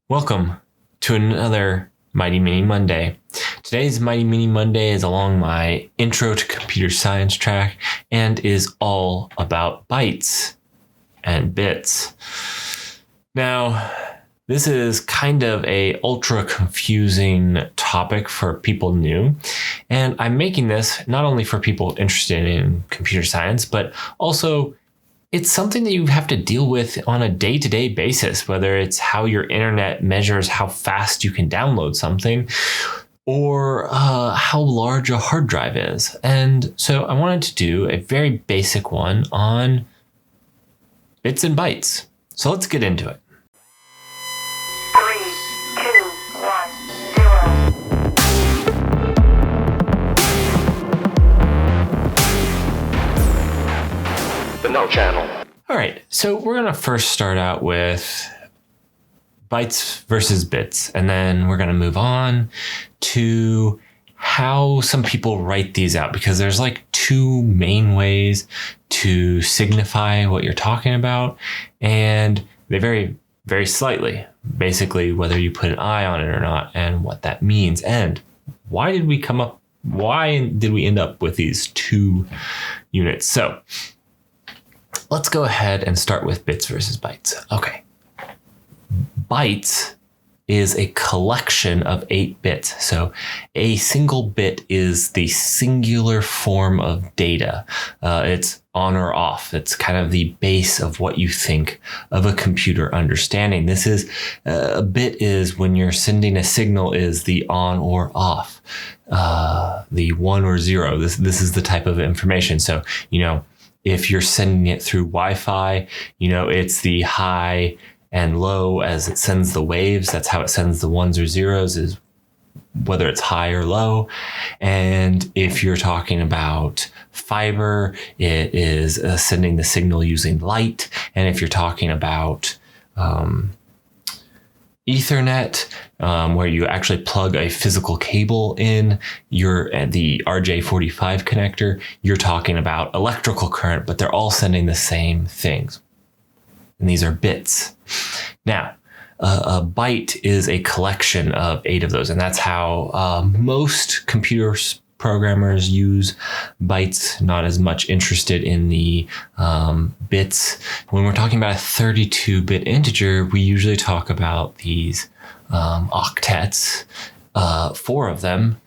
Welcome to another Mighty Mini Monday. Today's Mighty Mini Monday is along my intro to computer science track and is all about bytes and bits. Now, this is kind of a ultra confusing topic for people new, and I'm making this not only for people interested in computer science, but also it's something that you have to deal with on a day-to-day basis, whether it's how your internet measures how fast you can download something or how large a hard drive is. And so I wanted to do a very basic one on bits and bytes. So let's get into it. 3, 2, 1, 0. The No Channel. All right, so we're going to first start out with bytes versus bits, and then we're going to move on to how some people write these out, because there's like two main ways to signify what you're talking about, and they vary very slightly, basically whether you put an I on it or not, and what that means, and why did we end up with these two units. So let's go ahead and start with bits versus bytes. Okay. Bytes is a collection of 8 bits. So a single bit is the singular form of data. It's on or off. It's kind of the base of what you think of a computer understanding. This is a bit is when you're sending a signal is the on or off, the 1 or 0. This is the type of information. So, if you're sending it through Wi-Fi, it's the high and low as it sends the waves. That's how it sends the 1s or 0s, is whether it's high or low. And if you're talking about fiber, it is sending the signal using light. And if you're talking about Ethernet, where you actually plug a physical cable in the RJ45 connector, you're talking about electrical current, but they're all sending the same things. And these are bits. Now, a byte is a collection of 8 of those, and that's how most computer programmers use bytes, not as much interested in the bits. When we're talking about a 32-bit integer, we usually talk about these octets, 4 of them,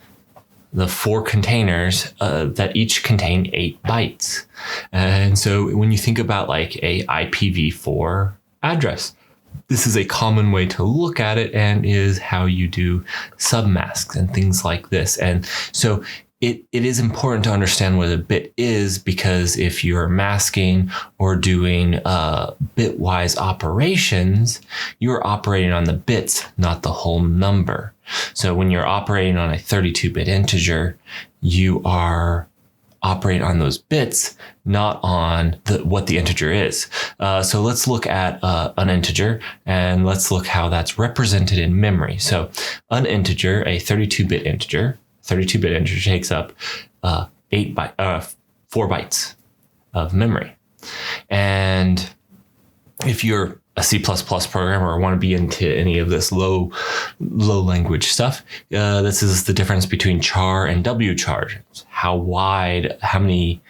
the 4 containers that each contain 8 bytes. And so when you think about like a IPv4 address, this is a common way to look at it and is how you do submasks and things like this. And so it is important to understand what a bit is, because if you're masking or doing bitwise operations, you're operating on the bits, not the whole number. So when you're operating on a 32-bit integer, you are operating on those bits, not on what the integer is. So let's look at an integer, and let's look how that's represented in memory. So an integer, a 32-bit integer, takes up 4 bytes of memory. And if you're a C++ programmer or want to be into any of this low language stuff, this is the difference between char and wchar. How many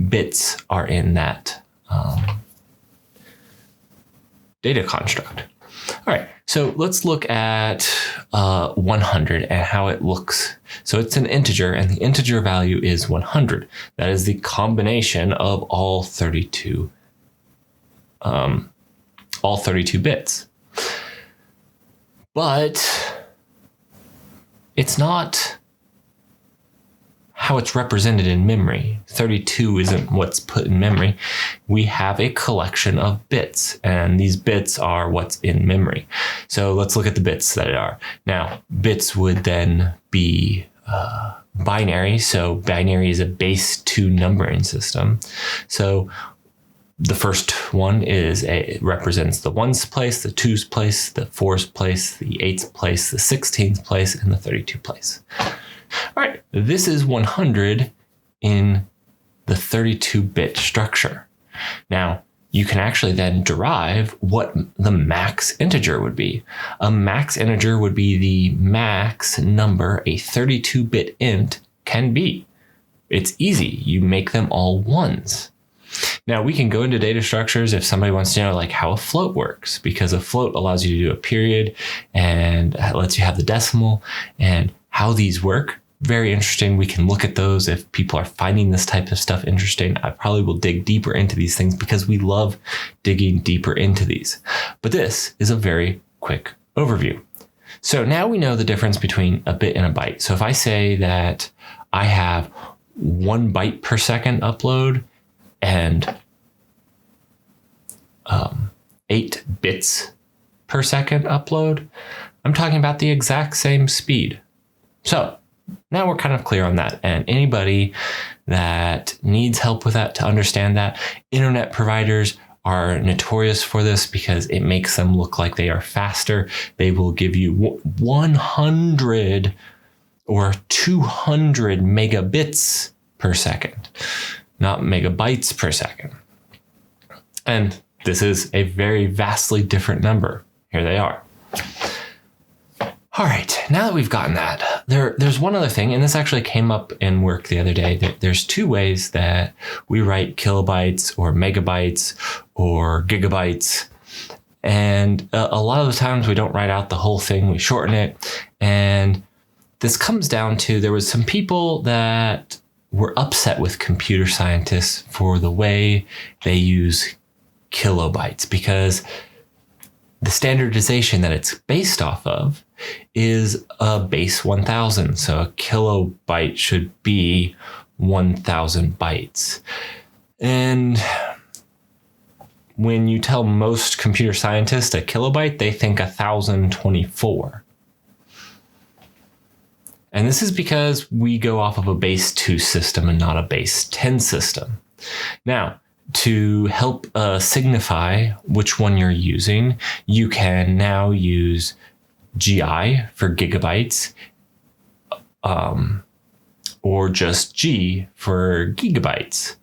bits are in that data construct. All right, so let's look at 100 and how it looks. So it's an integer, and the integer value is 100. That is the combination of all 32 bits. But it's not how it's represented in memory. 32 isn't what's put in memory. We have a collection of bits, and these bits are what's in memory. So let's look at the bits that are. Now, bits would then be binary. So binary is a base 2 numbering system. So the first one represents the 1's place, the 2's place, the 4's place, the 8's place, the 16th place, and the 32 place. All right, this is 100 in the 32-bit structure. Now, you can actually then derive what the max integer would be. A max integer would be the max number a 32-bit int can be. It's easy. You make them all ones. Now we can go into data structures if somebody wants to know like how a float works, because a float allows you to do a period and lets you have the decimal, and how these work. Very interesting. We can look at those if people are finding this type of stuff interesting. I probably will dig deeper into these things because we love digging deeper into these. But this is a very quick overview. So now we know the difference between a bit and a byte. So if I say that I have 1 byte per second upload and 8 bits per second upload, I'm talking about the exact same speed. So now we're kind of clear on that. And anybody that needs help with that, to understand that, internet providers are notorious for this because it makes them look like they are faster. They will give you 100 or 200 megabits per second, not megabytes per second. And this is a very vastly different number. Here they are. All right, now that we've gotten that, there's one other thing, and this actually came up in work the other day. There's 2 ways that we write kilobytes or megabytes or gigabytes. And a lot of the times we don't write out the whole thing, we shorten it. And this comes down to, there was some people that were upset with computer scientists for the way they use kilobytes, because the standardization that it's based off of is a base 1000. So a kilobyte should be 1000 bytes. And when you tell most computer scientists a kilobyte, they think 1024. And this is because we go off of a base 2 system and not a base 10 system. Now, to help signify which one you're using, you can now use GI for gigabytes, or just G for gigabytes.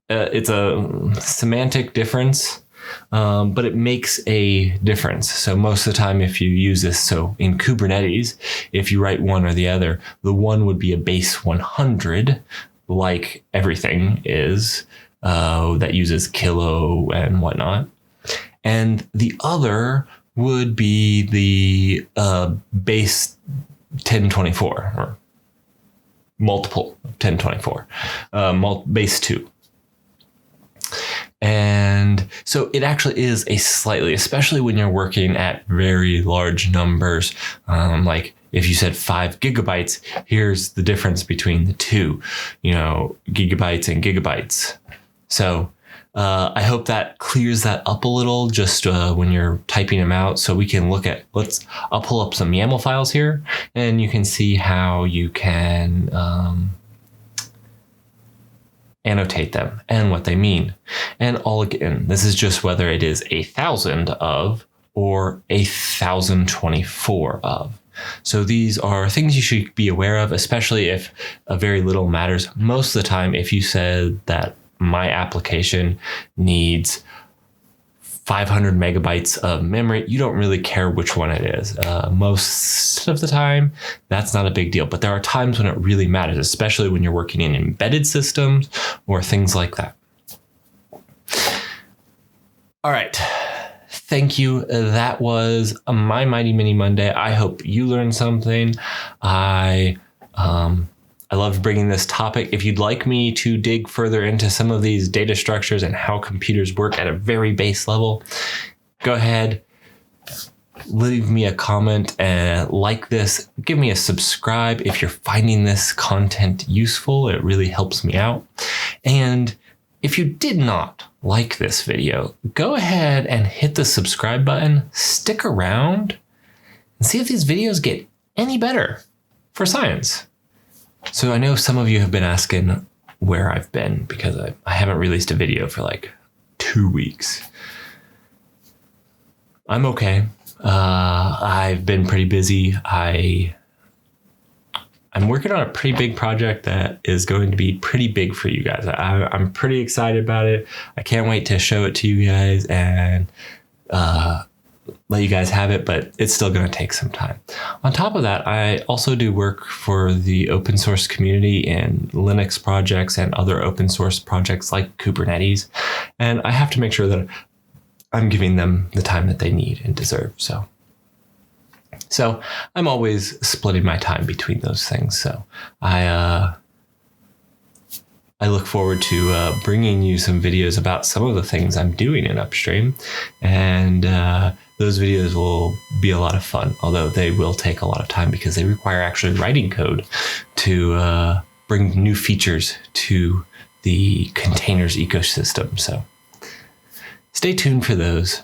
It's a semantic difference, but it makes a difference. So most of the time, if you use this, so in Kubernetes, if you write one or the other, the one would be a base 100, like everything is, that uses kilo and whatnot. And the other would be the base 1024, or multiple 1024, base 2. And so it actually is a slightly, especially when you're working at very large numbers, like if you said 5 gigabytes, here's the difference between the two, gigabytes and gigabytes. So I hope that clears that up a little, just when you're typing them out. So we can look at, I'll pull up some YAML files here, and you can see how you can annotate them and what they mean. And all again, this is just whether it is 1000 of or 1024 of. So these are things you should be aware of, especially if a very little matters. Most of the time, if you said that my application needs 500 megabytes of memory, you don't really care which one it is. Most of the time, that's not a big deal. But there are times when it really matters, especially when you're working in embedded systems or things like that. All right. Thank you. That was my Mighty Mini Monday. I hope you learned something. I love bringing this topic. If you'd like me to dig further into some of these data structures and how computers work at a very base level, go ahead, leave me a comment and like this. Give me a subscribe if you're finding this content useful. It really helps me out. And if you did not like this video, go ahead and hit the subscribe button, stick around, and see if these videos get any better for science. So I know some of you have been asking where I've been, because I haven't released a video for like 2 weeks. I'm okay. I've been pretty busy. I I'm working on a pretty big project that is going to be pretty big for you guys. I'm pretty excited about it. I can't wait to show it to you guys and let you guys have it, but it's still going to take some time. On top of that, I also do work for the open source community in Linux projects and other open source projects like Kubernetes. And I have to make sure that I'm giving them the time that they need and deserve. So I'm always splitting my time between those things. So I look forward to bringing you some videos about some of the things I'm doing in Upstream. And those videos will be a lot of fun, although they will take a lot of time because they require actually writing code to bring new features to the containers ecosystem. So stay tuned for those.